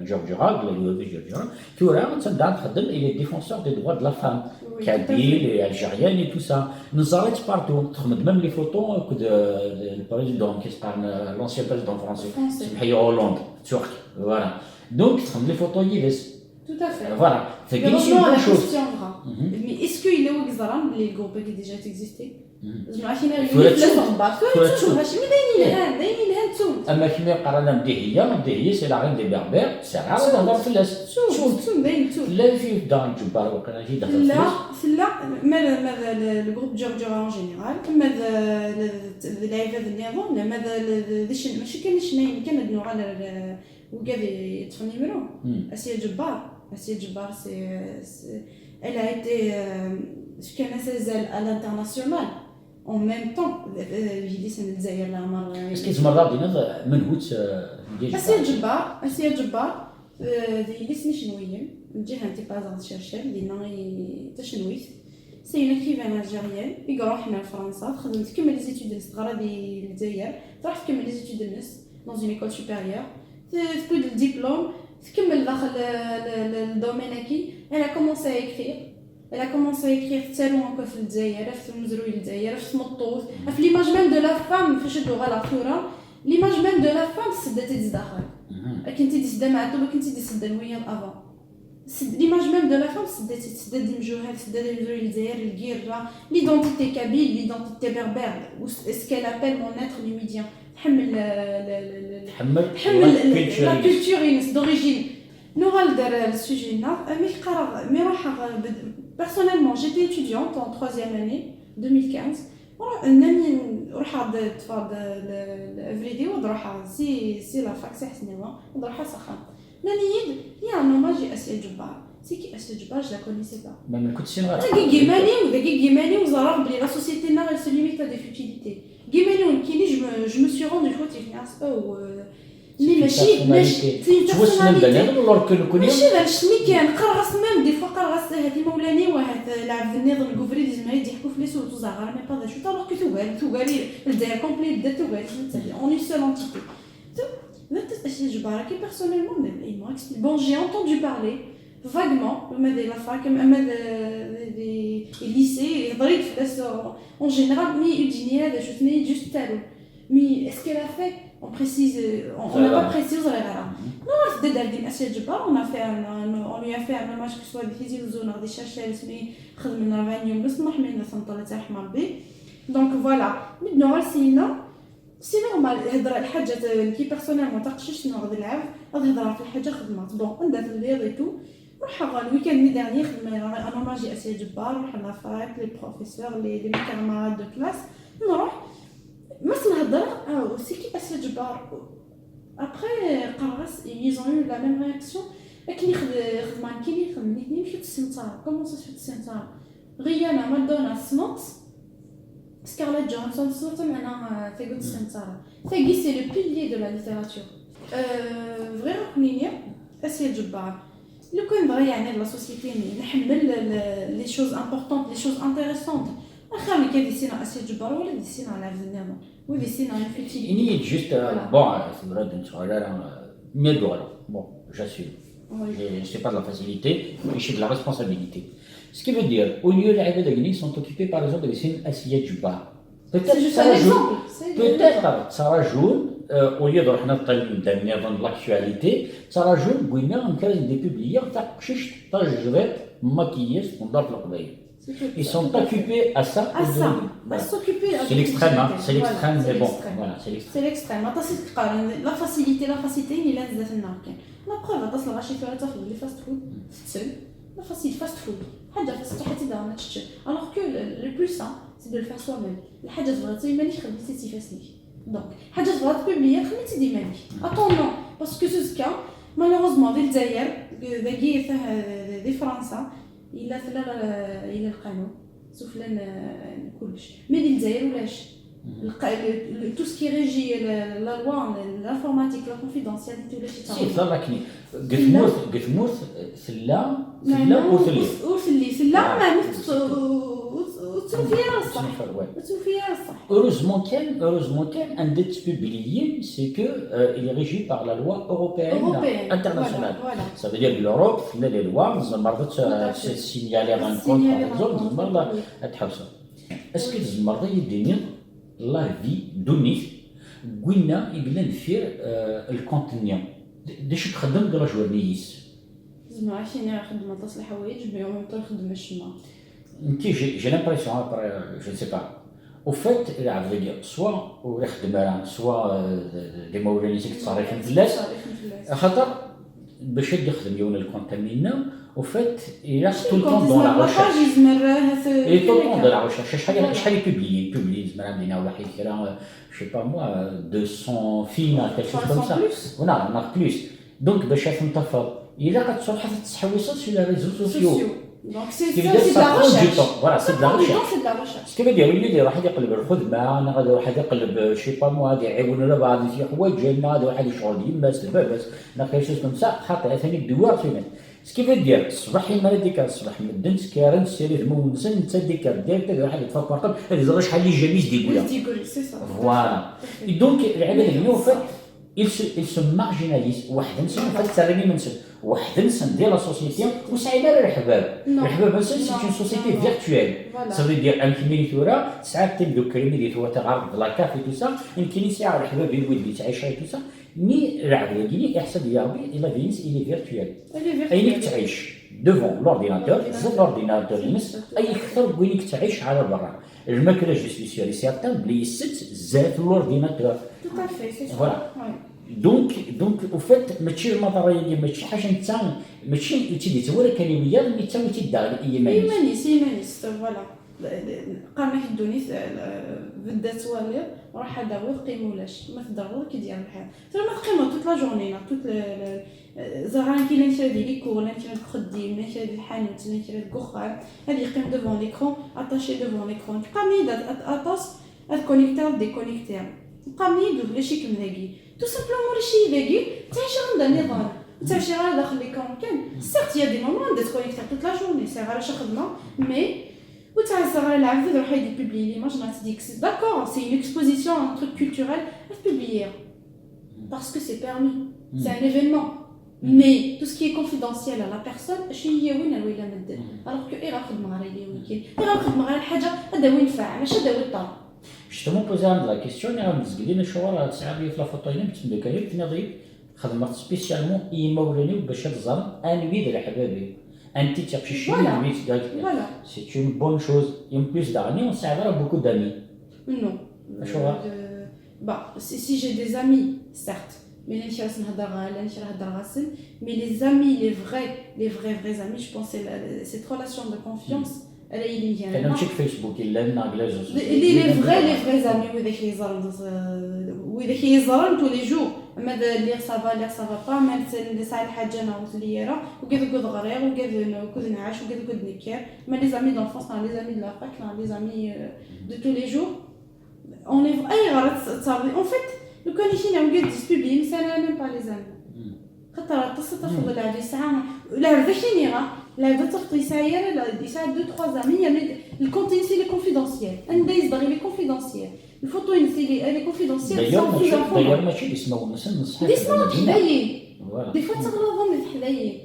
جورجورا قال له جورجورا ثورا تبدا تخدم الى ديفونسور دي دوا دو لا فام كابيل الجيريان اي تو سا نزاريت بارتو تخدم ميم لي فوتو كود البريزيدون كي سبان لونسيان بريزيدون فرونسي سمحي هولاند ترك فوالا دونك تخدم لي فوتو يلس. Tout à fait. Voilà. C'est une bonne chose. Mais est-ce qu'il est au Xaram, les groupes qui déjà existé? Je m'imagine que le combat, toujours, je me dis, أما كيما قرانا بديه سي لا غين دي بيربير سي راه نهضر في الناس شوف لا في دار الجبار وكان شي دخل لا ماذا الجروب جورجورا ان جينيرال ماذا العباد النظام ماذا ماشي كان شناين كان نوع على وكافي تفنيمرو اسيا جبار سي elle a été كان سازال à l'international en même temps اللي سنة الجزائر لا مرة اسكي تمرض دينا منهوت ديال اسيا جبار اللي سني شنويين الجهه انت بازار تشرشر دينا تشنويت سي اون اكريفان الجيريان يقرا حنا لفرنسا خدمت تكمل لي زيتود الصغار ديال الجزائر تروح تكمل لي زيتود النس dans une école supérieure تفود الدبلوم تكمل داخل الدومين كي elle a commencé à écrire Elle a commencé à écrire في التالون في الجزائر في مزروي الجزائر في مطوط في ليماج ميم دو لا فام فاش دوغا لا ثوره ليماج ميم دو لا فام سدات تزداخل كنتي تسدا مع طول كنتي تسدا ويا افون l'image même de la femme c'est des mjouhad c'est des الجزائر القيرة l'identité kabyle l'identité berbère ou ce qu'elle appelle mon être numidien تحمل la culture d'origine نورال دار السوجي مي راح personnellement j'étais étudiante en 3e année 2015 انني نروح تفاض الافريدي ونروح سي لا فاك سي حسنيوه ونروح سخان نانيد هي ان hommage à Assia Djebbar c'est qui Assia Djebbar je la connaissais pas ما كنتش نعرف داكي Guémani وزرا بلي la société nord elle se limite à des futilités Guémani وكيني je me suis rendu compte qu'il y a او لي ماشي توصلنا للبنات ولا كانوا ماشي داكشي اللي كان قرغص ميم دي فوا قرغص هادي مولاني وهاد لاعب النظام الكفري ديال الزمالي يضحكوا في لي صوت وزغار مي با داشو طالو كتوغالي الداير كومبلي بدا توغالي اون اون سول انتيتي ذات Assia Djebbar qui personnellement ils m'ont expliqué bon j'ai entendu parler vaguement de la fac des lycées يهضري في en général مي يجيني هذا شو ثني juste تالو mais est-ce qu'elle a fait on précise on n'a pas précisé non c'est d'Aldine Assia Djebbar on lui a fait un hommage que soit des zone des chercheurs اسمي خدمنا رانيوم نسمح من سنطلة رحمة ربي donc voilà maintenant سي نورمال هضره الحاجه كي بيرسونيل ما تقشش نهضر نلعب هضره في الحاجه خدمات بون عندها في الرياض ايتو روح الويكاند مي داني خدمه انا ماجي Assia Djebbar رحنا فاك لي بروفيسور لي كاماراد دو كلاس نروح مثلا هضره سي كي Assia Djebbar ابري قرص ils ont eu la même réaction كي خدمان كي خدمني مشيت السنتار كومون سا شفت السنتار غيانا مادونا سموت Scarlett Johansson صوتها معنا تقول السنتارة تاقي سي لو بيليي دو لا ليتيراتور فغير كنينيا Assia Djebbar لو كان بغا يعني لا سوسيتي نحمل لي شوز امبورطونط لي شوز انتريسونط اخا مي كان ديسينا Assia Djebbar ولا ديسينا على الزنامه ولا ديسينا على الفيتي اني جوست بون سمرد نتفرج مي دولار bon j'assume c'est pas de la facilité mais c'est de la responsabilité. Ce qui veut dire, au lieu les Guinée sont occupés par exemple de dessiner Assia Djebbar. Peut-être ça rajoute, au lieu de revenir dans l'actualité, ça rajoute une case de publier, maquillé, ils sont occupés à ça. C'est l'extrême, c'est l'extrême, mais bon, voilà, c'est l'extrême. La facilité, il est là dedans. La preuve, tu as acheté le fast food, seul. La facile fast food. Alors que le plus sain, c'est de le faire soi-même. La chose vraie, c'est mani خدمتي تيفاسني. Donc, حاجة صغيرة تبيبليها خدمتي دي ماني. Attendons, parce que ce cas, malheureusement, في الجزائر, ذاكي فيه دي فرنسا, إلا القانون, سوف لنا كلش. مي دي الجزائر ولاش. Tout ce qui régit la loi, l'informatique, la confidentialité, c'est ça là qui قتموت سلا سلا ما وتوفيها الصح وتوفيها الصح. Heureusement qu'un عندها publié c'est que il est régi par la loi européenne internationale. Ça veut dire que l'Europe fait les lois, مرضت signaler un compte par exemple مرضى تحبسها. Est-ce que المرضى يديني الله في دونيت قلنا يبلا نفير الكونتينيون داش تخدم كرا جورنيس زعما عشان خدمه تصلح حوايج مي اون طون خدمه الشما انت جي لامبرسيون ابري جو نسي با او فيت يعرف لي سوا يخدم سوا دي مولاني تصاريف الفلاس خاطر باش يخدم يون الكونتامينا au fait il reste tout le temps dans la recherche et tout le temps dans la recherche شحال publié زعما عندنا واحد كرا je sais pas moi 200 films quelque chose comme ça voilà on a plus donc باش تنتفض الا كتصلح التحويصات في les réseaux sociaux donc c'est de la recherche voilà c'est de la recherche ce qui veut dire اللي واحد يقلب الخدمه انا غادي واحد يقلب شي با موا غادي يعاوننا بعض شي حوايج جاينا غادي واحد يشغل ديما بس ناقص كم ساعه خاطر ثاني الدوار فينا سكيف دير الصباح يما ديك الصباح مدن سكارن سيري مونسن انت ديك دير واحد يتفكر قبل هذه زغ شحال لي جاميس ديقولا سي سا فوالا دونك العباد اللي وفات il se marginalise واحد نسن فهاد التربيه منسن واحد نسن ديال لا سوسيتي وصعيبه على الحباب الحباب نسن سي اون سوسيتي فيرتويل ça veut dire ان كيميني ثورا ساعات تبدو كلمه ديال هو تغرب لا كافي تو سا يمكن يساعد الحباب يولد تعيش تو سا مي راه كيني احسن يا ربي الا فينيس الي فيرتويل اينك تعيش ديفون لورديناتور زاد لورديناتور ينس اي اكثر وينك تعيش على برا الماكله جو سوي سيور سيرتان بلي الست زاد لورديناتور tout à fait c'est ça فوالا دونك او فات ماشي المطريه ديال ماشي حاجه انت ماشي تيدي تورا كلميه مي تا تيدار ايمانيس فوالا قام يحدوني بدا توالير وراح داوي قيمولاش ما تضرر كي ديال الحال ترى ما تقيمو توت لا جورني توت زعما كاين اللي شادي لي كور اللي خدي من شادي الحانوت اللي شادي الكخان هادي يقيم ديفون ليكرون اتاشي ديفون ليكرون قام يدات اتاس الكونيكتور ديكونيكتور قام يدو لاشي كملاكي تو سامبلومون لاشي باقي تعيش عند النظام تعيش غير داخل ليكرون كان سيرت يا دي مومون ديت كونيكتور توت لا جورني سي غير شي خدمه مي وتعزر العبد يروح يبوبلي ليماج ديك داكور سي اون اكسبوزيسيون ان تروك كولتوريل تبوبليير باسكو سي بيرمي سي ان ايفينمون مي تو سكي كونفيدونسيال على لا بيرسون شي هي وين الويله مدد الوغ كو غير خدمه غير لي ويكين غير خدمه غير الحاجه هذا وين نفع ماشي هذا وين طار justement poser la question راه مزقلين شوار تسعه في لا فوتوين بتملي كاين تنضيب خدمت سبيسيالمون يمولني باش تزرم انوي ديال حبابي انت تقشي البيت ديالك سي اون بون شوز ان بليس داني اون سافر بوكو دامي نو با سي جي دي زامي سيرت مي لا نشرس نهضر لا نشرح نهضر غاسل مي لي زامي لي فري زامي جو بونس سي ريلاسيون دو كونفيونس الا يلي مزيان انا ماشي فيسبوك الا ناقلاج لي فري زامي وإذا كيزرن تو لي جو اما لي سافا با ما اللي صاير حاجه انا وسليره وكذا كذا غرير وكذا كذا نعاش وكذا كذا نكير ما لي زامي دونفونس لي زامي دو لا فاك لي زامي دو تو لي جو اون اي غلط تصاوبي اون فيت لو كان شي نعم قد ديسبوبلي مثلا ميم با لي زامي خاطر تفضل على ساعه لا هذا شي نيغا لا هذا تفضل ساير لا ساعه 2 3 زامي يعني الكونتين سي لي كونفيدونسيال ان دايز دغي لي كونفيدونسيال الفوتو ينسي لي كونفيدونسيال داير ماشي اسمه نصح اسمه حلايين دي فوا تغلطهم حلايين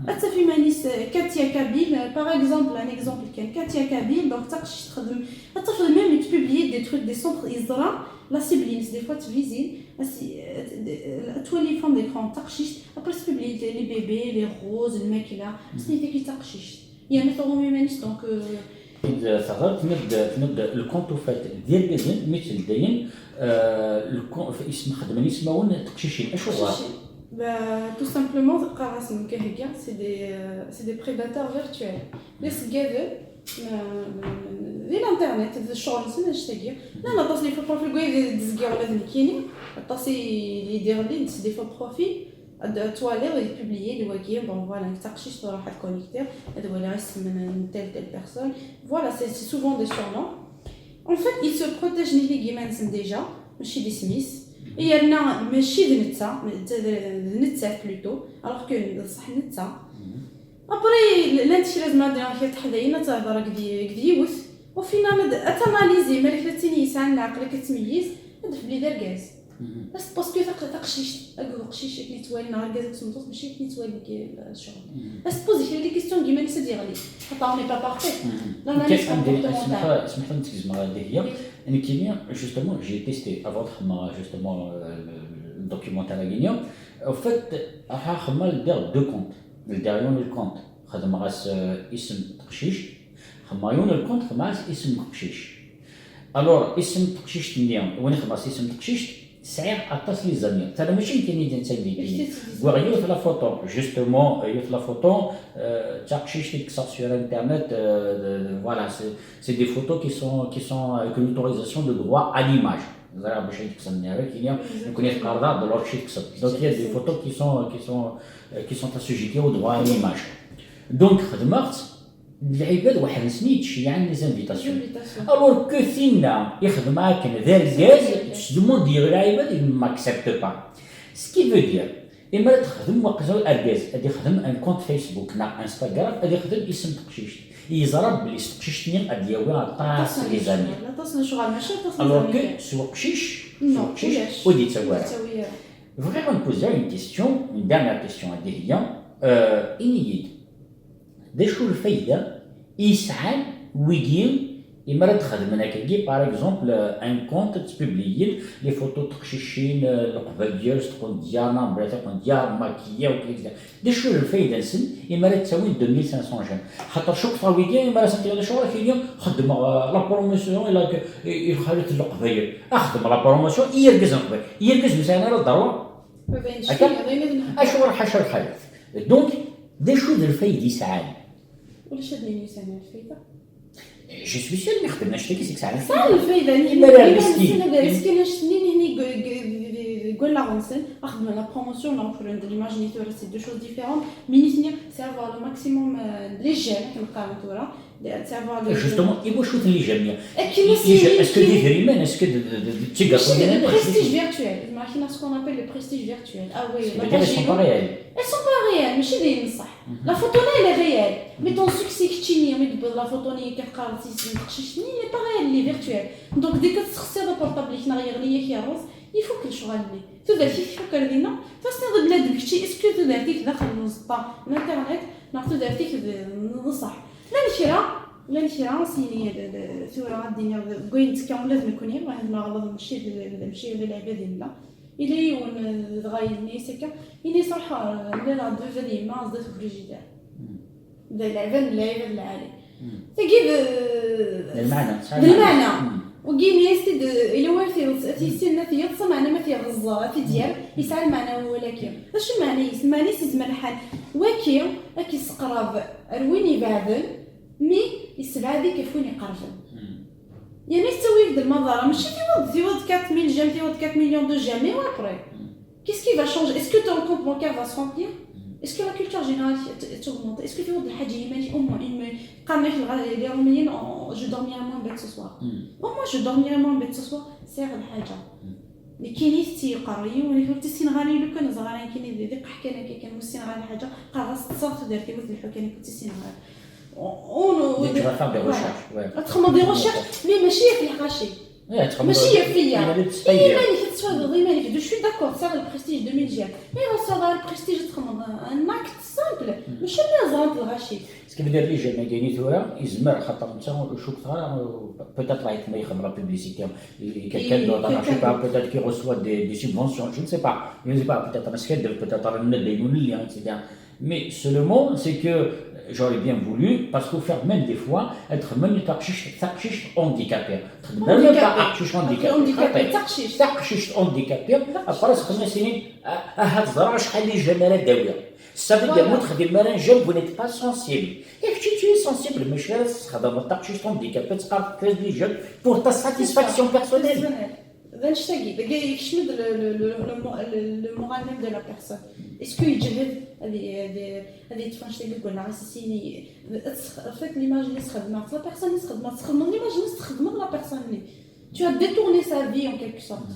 حتى في مانيس كاتيا كابيل باغ اكزومبل ان اكزومبل كان كاتيا كابيل دونك تقش تخدم حتى في ميم تبوبلي دي تروك دي سونتر يزرا لا سيبلينس دي فوا تفيزي تولي فون ديكرون تقشيش ابري تبوبلي لي بيبي لي روز الماكله سنيتي كي تقشيش يعني مثلا مانيس دونك صغار تمد الكونت فات ديال كازين مثل داين في اسم خدمني اسمه تقشيشين اش هو tout simplement قراصن كهكا سي دي بريداتور فيرتوال ليس كافر ديال الانترنت الشغل نشتاقي لا نطاس لي بروفيل كوي دزكي ولا ذنكيني طاسي يدير لي دي فوا بروفيل توالير يبوبليي لي واكي بون فوالا تقشيش تروح كونيكتور هذا ولا اسم من تيل بيرسون فوالا سي سوفون دي سورنون en fait il se protège نيلي كيما نسم ديجا ماشي دي سميس يرنا ماشي دنتا بلوتو الوغ كو صح نتا ابري لا انت لازم ندير تحدينا تهضر كديوث وفينا اتاناليزي مالك تاني يسعى العقل كتميز هذا في بلي دار غاز بس باسكو تقشيش قشيش كي توالي نهار غاز تسمطوس ماشي كي توالي الشغل بس بوزي لي كيسيون كيما نسى دير لي حتى اوني با بارفيت لا لا اسمح لي نتكلم هذه هي ان كيميا جوستومون جي تيستي افون خدمه جوستومون الدوكيومونتير غينيو او فيت راح خدمه دير دو كونت ديريون الكونت خدمه غاس اسم تقشيش خدمه الكونت خدمه اسم تقشيش الوغ اسم تقشيش نيا وين خدمه اسم تقشيش سعير اطاس لي زامي ترى ماشي يمكن يدير تسالي وغيو في لا فوتو جوستومون يو في لا فوتو تقشيش لي كسا سور انترنت فوالا سي دي فوتو qui sont avec une autorisation de droit à l'image زعما باش يتكسبني هذا كاين يكون يتقرض دولار شي تكسب دونك هي دي فوتو qui sont assujettis au droit à l'image دونك خدمت العباد واحد سنيت يعني لي زانفيتاسيون الوغ كو فينا يخدم هكا دار غاز تدمون ديال العباد ما اكسبت با سكي فو دير اما تخدم وقزو الغاز غادي يخدم ان كونت فيسبوك نا انستغرام غادي يخدم اسم تقشيش يزرب بلي تقشيش نين غادي ياوي طاس لي زامي لا طاس شغل ماشي طاس الوغ كو سوا قشيش ودي تسوى Je voudrais qu'on pose une question, une dernière question à Delia. إني دي شو الفايدة يسعى ويجيم إما راه تخدم كي باغ اكزومبل ان كونت تبوبليي لي فوتو تقشيشين القبال ديالك تكون ديالنا بلا تكون ديال ماكيه وكذا دي شو الفايدة نسن إما راه تساوي 2500 جنيه خاطر شوك فاويكي إما راه سنتي شهور كاين خدم لا بروموسيون إلا يخالط القبايل أخدم لا بروموسيون يركز القبايل يركز مثلا راه ضرورة أشهر حشر الحياة دونك دي شو الفايدة يسعى ولاش هاد لي سنه الفايده جو سوي سير ما خدمناش حتى كيسك ساعه صح الفايده انا مسكين مسكين سنين هني يقول لا غنسن اخدم لا بروموسيون لا بروند ليماجينيتور سي دو شوز ديفيرون مي نسني سافوار لو ماكسيموم لي جين كنلقاو تورا سافوار جوستومون يبغوا شوف اللي جاميه كيما اسكو دي فريمان اسكو تيغا le prestige virtuel imagine ce qu'on appelle le prestige virtuel ah oui la page sont pas réelles elles sont pas réelles ماشي دايما صح لا فوتو لا elle est réelle mais ton succès كتيني مي لا فوتو ني كتقارن تقشيشني لي با réel لي virtuel donc dès que تخسر البورطابل كنا غيغلي كي روز il faut que شغل لي تدرتي كيف كردينا فاستنض بلاد بكتي اسكو تدرتي داخل النصطا الانترنت ناخذ تدرتي نصح لا الشراء سيني ثورة الدنيا قوين كامل لازم يكون هنا واحد ما غلط ماشي للعباد لا إلي ونغايني سكا إلي صراحة لا دو فالي ما زدت فريجيدار دا العباد العالي تجيب بالمعنى وقيم يستد إلى وافي تيسين في يتصم معنا ما في غزة في ديال يسعى المعنى ولكن اش المعنى يسمعني سيزمن الحال وكي اكي سقراب رويني بعدن مي يسبعدي كيفون يقرفن يعني تسوي في المنظره ماشي في وضع 4000 جام في وضع 4 مليون دو جام مي وابري qu'est-ce qui va changer est-ce que ton compte bancaire va se remplir est-ce que la culture générale t'augmente est-ce que في وضع الحاجه يماني au moins قامي les Romainiens je dormirai moins bête ce soir au moins je dormirai moins bête ce soir سير الحاجه اللي كاينين تيقراو ولي فهمتي السينغالي لو كان زغالين كاينين ديك حكينا كي كان السينغالي حاجه قرا صافي درتي مثل الحكايه كنتي السينغالي tu vas faire des recherches ouais تخمم دي recherches مي ماشي في الحاشي ماشي فيا ماني كتسوى ماني جو شوي داكور سا البريستيج 2000 جيام مي راه البريستيج تخمم ان اكت سامبل ماشي لازم الغاشي سكي بدير لي جامي كاينين ثورة يزمر خاطر انت شوف peut-être رايت ما يخدم لا بوبليسيتي quelqu'un d'autre je sais pas peut-être qui reçoit des subventions je ne sais pas peut-être parce que peut-être الناس دايرون لي etc mais seulement c'est que j'aurais bien voulu parce qu'il faut même des fois être même تقشيش handicapé même pas تقشيش handicapé après خدمنا سنين هاد الزرع شحال لي جمالات داويه ça veut dire moi تخدم مران جاب vous n'êtes pas sensible et que tu es sensible مش لازم تخدم تقشيش handicapé تقرا كريز لي جاب pour ta satisfaction personnelle غنشتاقي يشمد لو مورال ميم دو لا بيرسون اسكو يجهد هذه تفانشتاقي قلنا راه سيني فات ليماج اللي تخدمها لا بيرسون اللي تخدم ليماج اللي تخدم لا بيرسون اللي tu as détourné sa vie en quelque sorte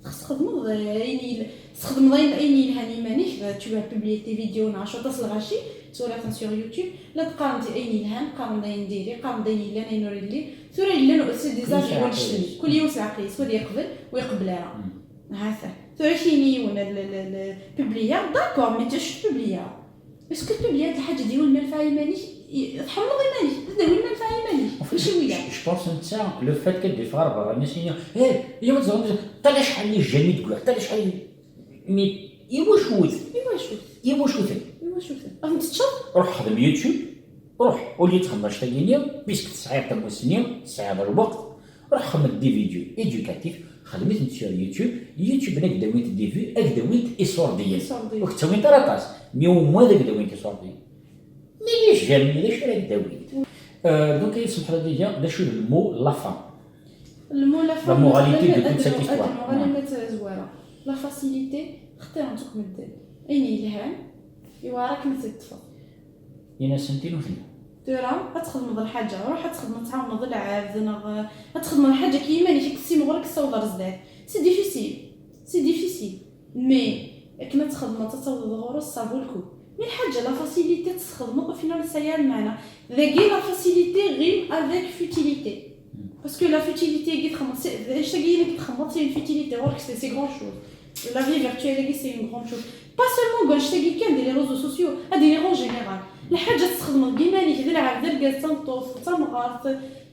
تخدم يعني تخدم ايني الهاني مانيش tu vas publier tes vidéos نعشو تصل غاشي سورة سور يوتيوب لا تقارن دي ايني الهان قارن داين نديري قارن داين لا نوري لي سورة الا سي ديزاج ونشتري كل يوم ساعه سوا يقبل ويقبلها هذا سورة شيني ولا بوبليا داكور مي تش بوبليا اسكو بوبليا الحاجه ديال المنفعه مانيش تحمل مانيش تدوي المنفعه مانيش ماشي ويا جو بونس انت لو فات كديفار برا الناس يا تزغم طلع شحال لي جامي تقول طلع شحال مي يواش راهم تتشوف روح خدم يوتيوب روح ولي تخدم شتاقينيا بيسك تسعير تاع مسنين تسعير الوقت روح خدم دي فيديو ايدوكاتيف خدمت انت sur يوتيوب انا كداويت دي في اكداويت ايصور ديال وكتسوي طراطاس مي او موان داك داويت ايصور ديال مي ليش جامي ليش راه داويت دونك يسمح لي ديجا دا شو المو لافان لا موراليتي دو توت سيت هيستوار الموراليتي زوينه لا فاسيليتي اختار نتوك مدل ايني الهان يوراك مثل الطفل ينا سنتين وثلاثة ترى تخدم الحاجه روح تخدم تعاون ضل عاذنا تخدم الحاجه كيما اللي فيك السيم غير كتصور زداد سي ديفيسيل مي كنا تخدم تصور غرس صابو الكل مي الحاجه لا فاسيليتي تخدم او فينال سيا المعنى ذاكي لا فاسيليتي غير افيك فوتيليتي باسكو لا فوتيليتي كي تخمم اش تاكي كي تخمم سي فوتيليتي ورك سي غران شوز La vie virtuelle, c'est une grande chose. Pas seulement quand je t'ai dit des réseaux sociaux, des réseaux en général. La حاجة تستخدم كيما اللي كذا العب درجة تنطوف تمغاط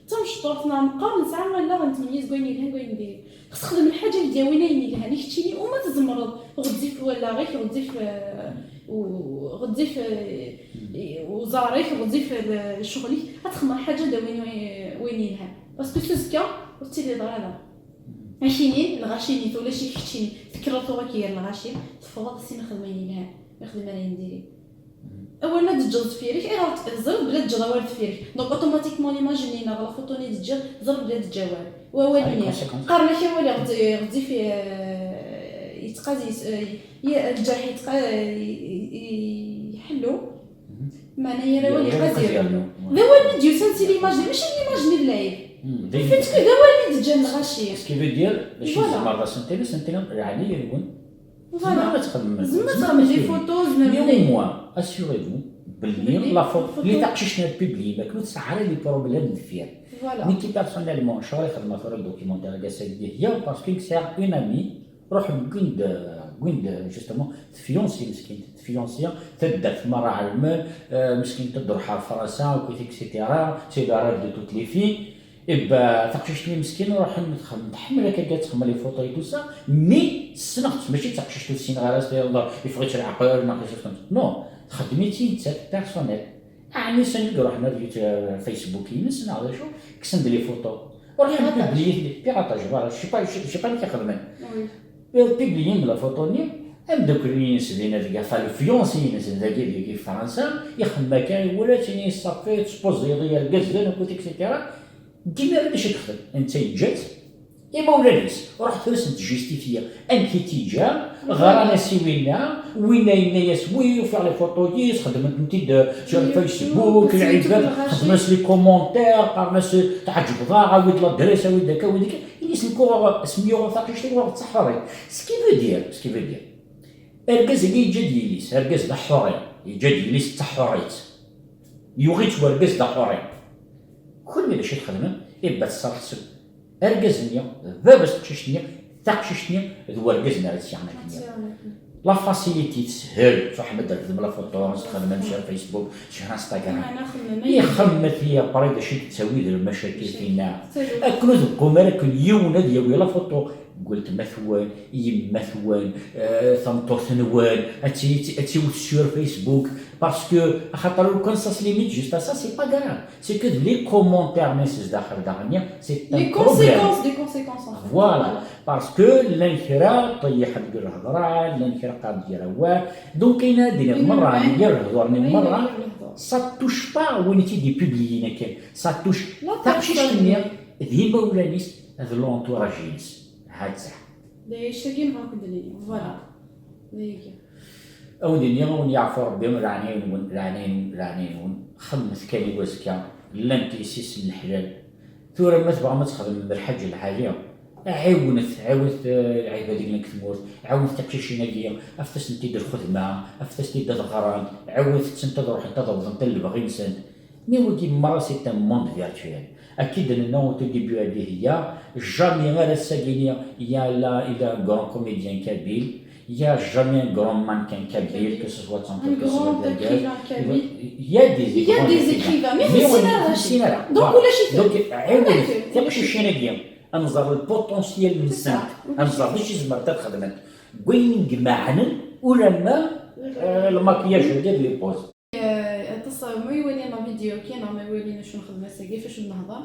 تمشطوف نعم قبل ساعة ولا غنتميز كوين لها كوين ندير. تستخدم الحاجة اللي داوينة لها نيك تشيني وما تزمرض غتزيف ولا غير غتزيف وغتزيف وزاريك غتزيف شغلك غتخمر حاجة داوين وين لها. باسكو سوزكا وتيلي ضرالة. عشيني الغاشيني ولا شي كتشيني فكرتو غير الغاشي تفوض السين خدمين لها يخدم على نديري اولا تجرد فيريك زرب بلا تجراوال فيريك دونك اوتوماتيكمون ليماجينينا غلا فوتوني تجر زرب بلا تجاوال وواليني قارنا كي والي غتزي في يتقازي الجرح يحلو معناها راه والي قازير ذا والي ديو سانسي ليماجيني ماشي ليماجيني بالعيب فهمتك ذا والي تجا الغاشي سكي فو دير باش زعما سنتين يعني يكون فوالا تخدم زعما دي فوتو زعما اسيغيفو باللي لا فوتو اللي تاقششنا بيبلي ما كنتش عارف لي بروبليم فيها مي كي بيرسونيلمون شغل خدمه في الدوكيومونتير كاسيدي هي باسكو سير اون امي روح كويند جوستومون تفيونسي مسكين تفيونسيا تبدا في مرة على المال مسكين تدرح في راسها وكيت اكسيتيرا سي لا ريف دو توت لي في إبا تقششتني مسكين نروح نتحمل هكا تخمم لي فوطو تو سا مي سنخت ماشي تقششتو السين غاراس يلاه يفغيش العقل ما خصوش نو خدمتي تاع بيرسونيل يعني سنلقى روحنا في فيسبوك ينس نعرف شو كسند لي فوطو وروح نبيبلي بيراتاج فوالا شي با اللي كيخدم بيبليين لا فوطوني ام دوك الناس اللي نلقى فالفيونسي ناس اللي في فرنسا يخدم كاين ولا تاني صافي تسبوزي ديال الكازان وكوت اكسيتيرا ديما باش تخدم انت جات اما ولا ناس رحت فاس تجيستيفيا انكي تيجا غرانا سيوينا وينا ياس وي وفيغ لي فوتويس خدمت انت sur الفيسبوك العباد خدمت لي كومونتير قرناس تعجب عاود لا دريس عاود داك وديك الناس نكون سميو فاقيش لي واحد صحوري سكي فو دير اركز اللي جا دياليس اركز دا حوري جا دياليس تاع حوريت يوغيت وركز دا حوري كل ما باش تخدم يبقى تصرف اركزني بابس تقششني تقششني ذو اركزنا راسيانا كنيا لا فاسيليتي تسهل صح ما درت لا فوتو تخدم مشى فيسبوك شي انستغرام يخمت ليا بريد شي تسوي المشاكل فينا اكلوا ذكم راك اليوم ديال لا فوتو قلت مثوان يمثوان ثمطو ثنوان اتي سور فيسبوك باسكو خاطر لو كان سا ليميت جوست سا سي با غراف سي كو لي كومونتير ناس داخل دارنيا سي لي كونسيكونس دي كونسيكونس فوالا باسكو الانخراط طيح ديال الهضره الانخراط ديال هو دونك كاينه ديال المره ندير الهضره مره سا توش با وين تي دي بوبليينا كاين سا توش تاقشش النيا ديما ولا نيس هذا لونتوراجينس هاد صح لي شاكين هاك الدنيا فوالا هيك او دنيا ونعرفوا ربي رانين خمس كالي واسكا لن تيسيس الحلال ثورة ما تبغى ما تخدم بالحاجه الحاليه عاونت العباد ديالك تموت عاونت تقشيشي ناقيه افتس انت دير خدمه افتس انت دير غران عاونت انت تروح تضرب انت اللي باغي نسند مي ودي مرة سي ان موند فيرتوال اكيد انه تو ديبيو هذه هي جامي غير الساكينيه يا لا الى غران كوميديان كبير يا جامي غران مانكان كبير كو سوا تانكو كو سوا داكيل يا دي زيكريفا مي سينارا دونك ولا شي دونك عاود تمشي شي انظر البوتونسيال من السنت انظر باش زمرت خدمت وين معنا ولا ما الماكياج ديال لي بوز ما يولينا فيديو كاين ما يولينا شنو نخدم هسه كيفاش نهضر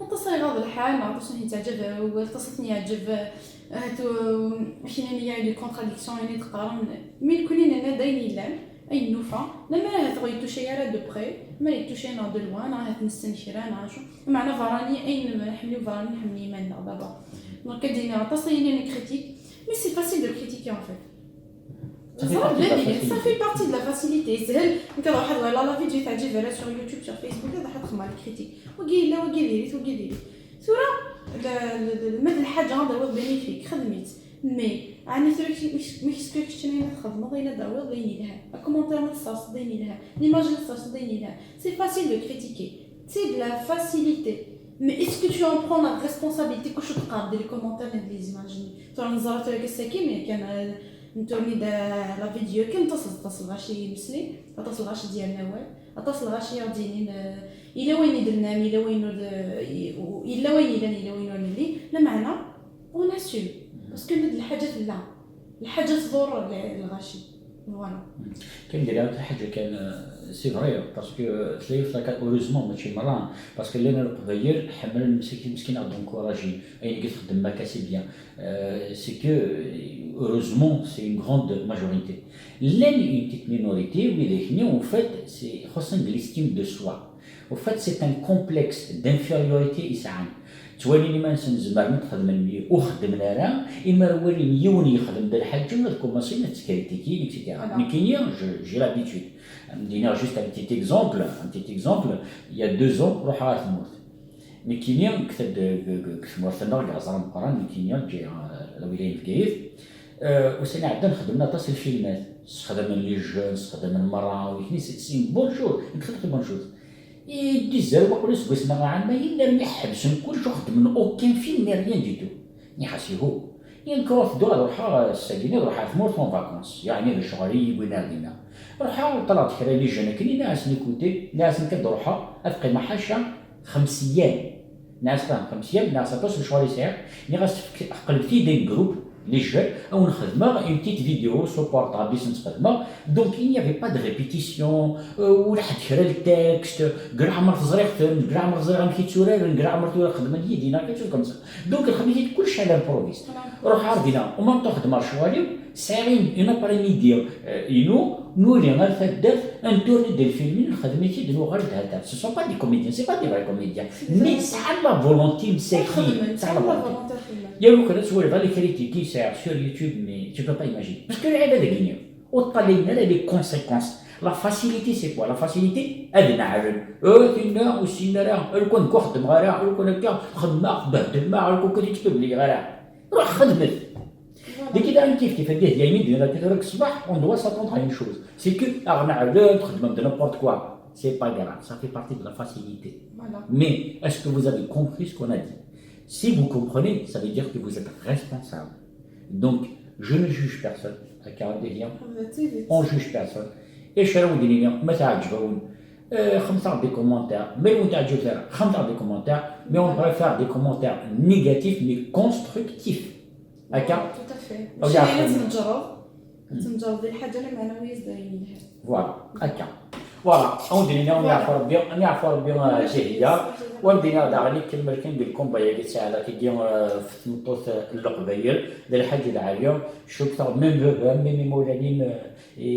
التصوير غاض الحال ما عرفتش ني تعجب والتصنيع يعجب هاتو كاين ليا لي كونتراديكسيون يعني تقارن مي كلنا انا داينين لام اي نوفا لما تغي توشي على دو بري ما يتوشينا دو لوان راه نستنشر انا شو معنا فراني اين نحملو فراني نحملي مالنا دابا دونك كدينا التصوير لي كريتيك مي سي فاسيل دو كريتيكي ان فيت Ça fait partie de la facilité. C'est elle qui a dit la vidéo تعجب sur YouTube sur Facebook هذا حتخمم على الكريتيك وقيل لا وقيل لي صورة المد الحاجة هذا بينيفيك خدمت مي يعني مش كيفاش نخدم غير داوي ضيني لها كومونتير نصاص ضيني لها ليماج نصاص ضيني لها سي فاسيل دو كريتيكي سي de la facilité Mais est-ce que tu en prends la responsabilité كل شو تقعد لي كومونتير ندير لي زيماجيني ترى نزرت هكا الساكي مي كان نتورني لا فيديو كان تصل غاشي مسلي تصل غاشي ديال نوال تصل غاشي يرديني الا وين درنا الا وين الا وين لي لا معنى اون اسيو باسكو هاد الحاجات لا الحاجه تضر الغاشي فوالا كندير هاد الحاجه كان سي فري باسكو تلاقي فلاكا اوريزمون ماشي مرة باسكو اللي انا القبايل حمل المسكين غادي نكوراجي اين قلت خدم ما كاسي بيان سي كو heureusement c'est une grande majorité. Là une petite minorité oui en fait c'est خصنا l'estime de soi. En fait c'est un complexe d'infériorité يسعان تواليني ما نزمر نخدم المية وخدمنا راه اما روالي يوني يخدم دا الحاجه ولا كومونسي نتكريتيكي اكسيتيرا مي كاين جي لابيتود ندينا جوست ان بتيت اكزومبل il y a 2 ans روح عارف موت مي كاين كثمرتنا كازران قران مي كاين جي الولايه الكيف وسنا عندنا خدمنا تصل فيلمات خدم لي جون خدم المراه ويكني سي بون شوز نخدم بون شوز يدي الزربه كل سكوسنا عندنا الا نحبس كل شو خدم اوكين فيلم مي ريان دي تو نحاسيهو ينكروف دول روحها الساكنه روحها في مور فون فاكونس يعني الشغالي وين عندنا روحها طلعت كرا لي جون كاين ناس نيكوتي ناس نكد روحها افقي ما حاشا 5 ايام ناس فاهم 5 ايام ناس توصل شغالي ساعه ني غاس قلبتي دي جروب les jeux, on a une petite vidéo sur portable, donc il n'y avait pas de répétition, ou le texte, grammaire quelque chose comme ça. Donc il كل شيء على improviste. روح عرضنا وما تخدم شوالي ساعين اون ابريميدي نولي غير فدات انتورني ديال الفيلمين خدمتي ديال غير هذا سو سون با دي كوميديان سي با دي فري كوميديان مي ساعه لا فولونتي مساكين ساعه لا فولونتي يا لو كان تسول غير كريتيكي ساعه سور يوتيوب مي tu peux pas imaginer باسكو العباد غينيو وطلعنا لي كونسيكونس لا فاسيليتي سي كوا لا فاسيليتي ادنا عرن كنا وسينا راه كون كنخدم غير كون هكا خدمه بهدل ما كون كتكتب لي غير روح خدمت دي كده كيف هذه هي يمين ديال هذاك الصباح اون دوا ساتوند على شوز سي كو اغنا عاد تخدم de n'importe quoi c'est pas grave ça fait partie de la facilité mais est-ce que vous avez compris ce qu'on a dit si vous comprenez ça veut dire que vous êtes responsable donc je ne juge personne à Carabélian on juge personne ايش راهو ديرينا ما تعجبون خمسة دي كومونتير مي وانت تعجبك خمسة دي كومونتير مي اون بريفير دي كومونتير نيجاتيف مي كونستركتيف هكا ماشي لازم تجرب ديال الحاجه اللي معنويه زايدين فوالا هكا فوالا ودينا نعرفوا ربي هي ومدينا داغني كما كندير لكم بايا ساعه كي في تنطوط القبايل ديال الحاجه العاليه شكرا ميم مولانين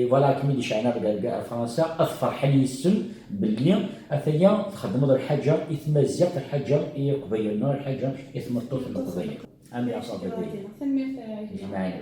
فوالا كيما دي شعنا في فرنسا اظفر حني السن باللي اثيا تخدموا الحاجه يتمزق الحاجه هي قبايلنا الحاجه يتمطط القبايل امي اصابه ديالي تنميه